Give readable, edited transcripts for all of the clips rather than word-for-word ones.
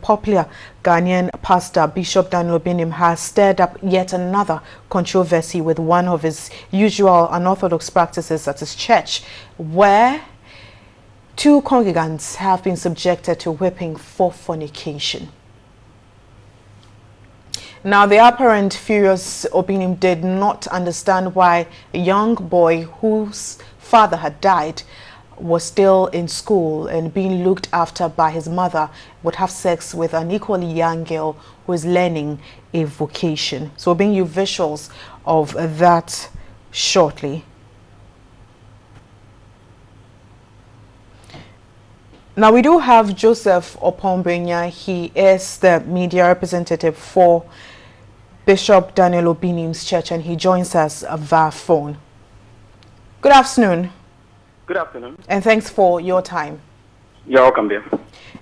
popular Ghanaian pastor Bishop Daniel Obinim has stirred up yet another controversy with one of his usual unorthodox practices at his church, where two congregants have been subjected to whipping for fornication. Now, the apparent furious Obinim did not understand why a young boy whose father had died was still in school and being looked after by his mother would have sex with an equally young girl who is learning a vocation. So we'll bring you visuals of that shortly. Now, we do have Joseph Opombenya. He is the media representative for Bishop Daniel Obinim's church, and he joins us via phone. Good afternoon. Good afternoon. And thanks for your time. You're welcome, dear.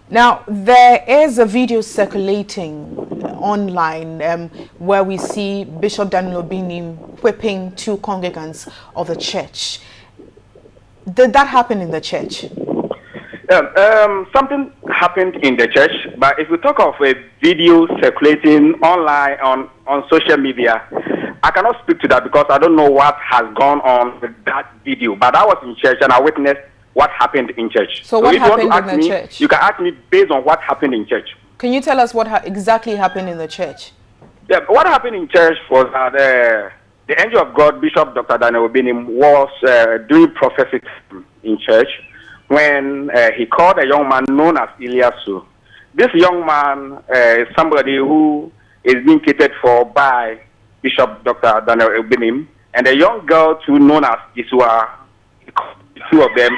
Now, there is a video circulating online where we see Bishop Daniel Obinim whipping two congregants of the church. Did that happen in the church? Something happened in the church, but if we talk of a video circulating online on social media, I cannot speak to that because I don't know what has gone on with that video. But I was in church and I witnessed what happened in church. So what happened in the church? You can ask me based on what happened in church. Can you tell us what exactly happened in the church? Yeah, what happened in church was that the angel of God, Bishop Dr. Daniel Obinim, was doing prophecy in church when he called a young man known as Eliasu. This young man is somebody who is being catered for by Bishop Dr. Daniel Obinim, and a young girl too known as Isua. He called the two of them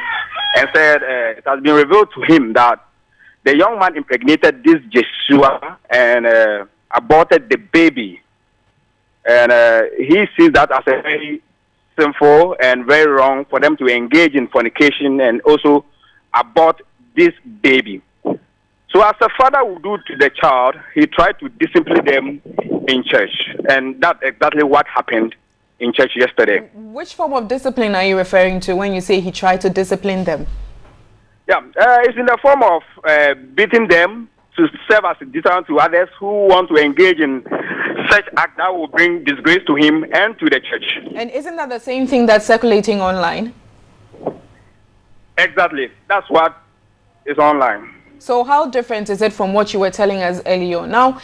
and said it has been revealed to him that the young man impregnated this Jesua and aborted the baby. And he sees that as a very sinful and very wrong for them to engage in fornication and also abort this baby. So as a father would do to the child, he tried to discipline them in church. And that's exactly what happened in church yesterday. Which form of discipline are you referring to when you say he tried to discipline them? Yeah, it's in the form of beating them to serve as a deterrent to others who want to engage in such act that will bring disgrace to him and to the church. And isn't that the same thing that's circulating online? Exactly. That's what is online. So how different is it from what you were telling us earlier? Now,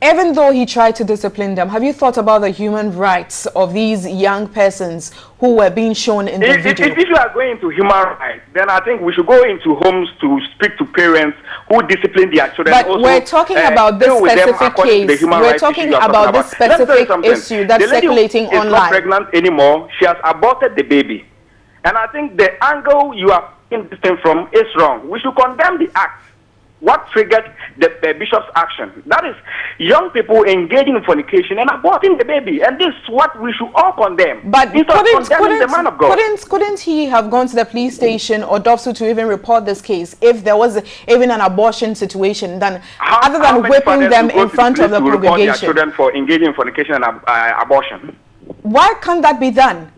even though he tried to discipline them, have you thought about the human rights of these young persons who were being shown in the video? If you are going into human rights, then I think we should go into homes to speak to parents who discipline their children. But also, we're talking about this specific case. We're talking about this specific issue that's circulating online. The lady is not pregnant anymore. She has aborted the baby. And I think the angle you are taking this thing from is wrong. We should condemn the act. What triggered the bishop's action? That is young people engaging in fornication and aborting the baby. And this is what we should all condemn. But couldn't he have gone to the police station or DOFSU to even report this case if there was even an abortion situation, other than whipping them in front of the congregation? Report their children for engaging in fornication and abortion. Why can't that be done?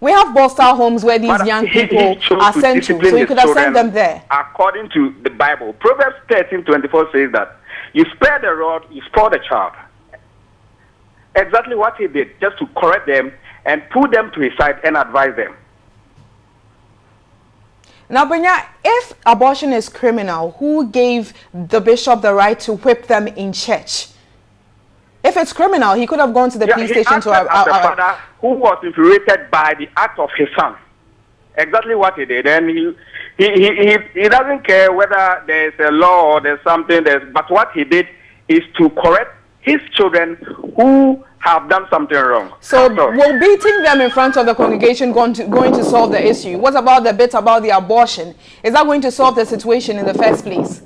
We have Boston homes where these young people are sent to, so you could have sent them there. According to the Bible, Proverbs 13:24 says that you spare the rod, you spoil the child. Exactly what he did, just to correct them and put them to his side and advise them. Now, Benya, if abortion is criminal, who gave the bishop the right to whip them in church? If it's criminal, he could have gone to the police station to... as a father who was infuriated by the act of his son. Exactly what he did. And he doesn't care whether there's a law or there's something. But what he did is to correct his children who have done something wrong. So will beating them in front of the congregation going to solve the issue? What about the bit about the abortion? Is that going to solve the situation in the first place?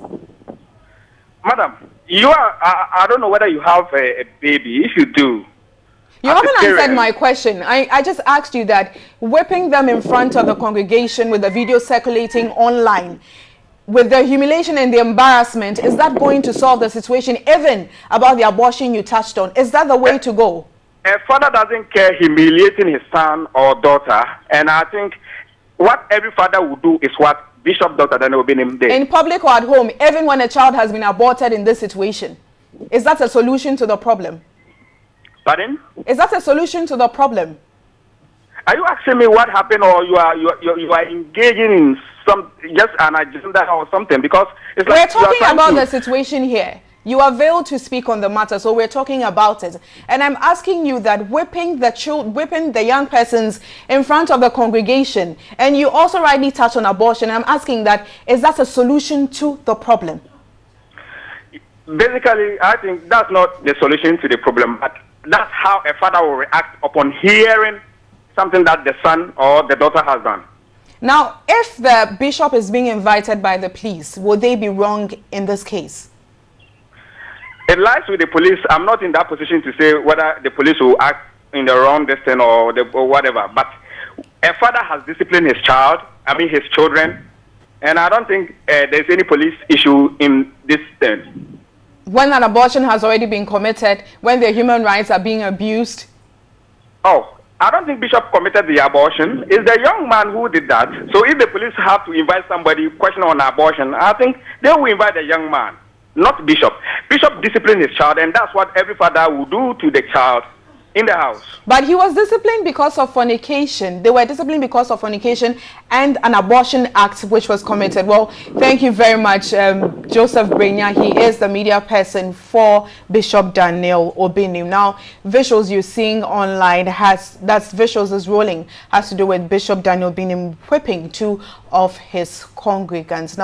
Madam, I don't know whether you have a baby. If you do, you haven't answered my question. I just asked you that whipping them in front of the congregation with the video circulating online, with the humiliation and the embarrassment, is that going to solve the situation? Even about the abortion you touched on, is that the way to go? A father doesn't care humiliating his son or daughter, and I think what every father would do is what Bishop Dr. Daniel Obinim did. In public or at home, even when a child has been aborted in this situation, is that a solution to the problem? Pardon? Is that a solution to the problem? Are you asking me what happened, or you are engaging in some just an agenda or something? Because it's like we're talking about the situation here. You are veiled to speak on the matter, so we're talking about it. And I'm asking you that whipping the young persons in front of the congregation, and you also rightly touch on abortion. I'm asking that, is that a solution to the problem? Basically, I think that's not the solution to the problem, but that's how a father will react upon hearing something that the son or the daughter has done. Now, if the bishop is being invited by the police, would they be wrong in this case? It lies with the police. I'm not in that position to say whether the police will act in the wrong distance or whatever. But a father has disciplined his child, his children, and I don't think there's any police issue in this thing. When an abortion has already been committed, when their human rights are being abused? Oh, I don't think Bishop committed the abortion. It's the young man who did that. So if the police have to invite somebody question on abortion, I think they will invite the young man, not Bishop. Bishop disciplined his child, and that's what every father will do to the child in the house. But he was disciplined because of fornication. They were disciplined because of fornication and an abortion act which was committed. Well, thank you very much, Joseph Brenya. He is the media person for Bishop Daniel Obinim. Now, visuals you're seeing online visuals is rolling, has to do with Bishop Daniel Obinim whipping two of his congregants. Now,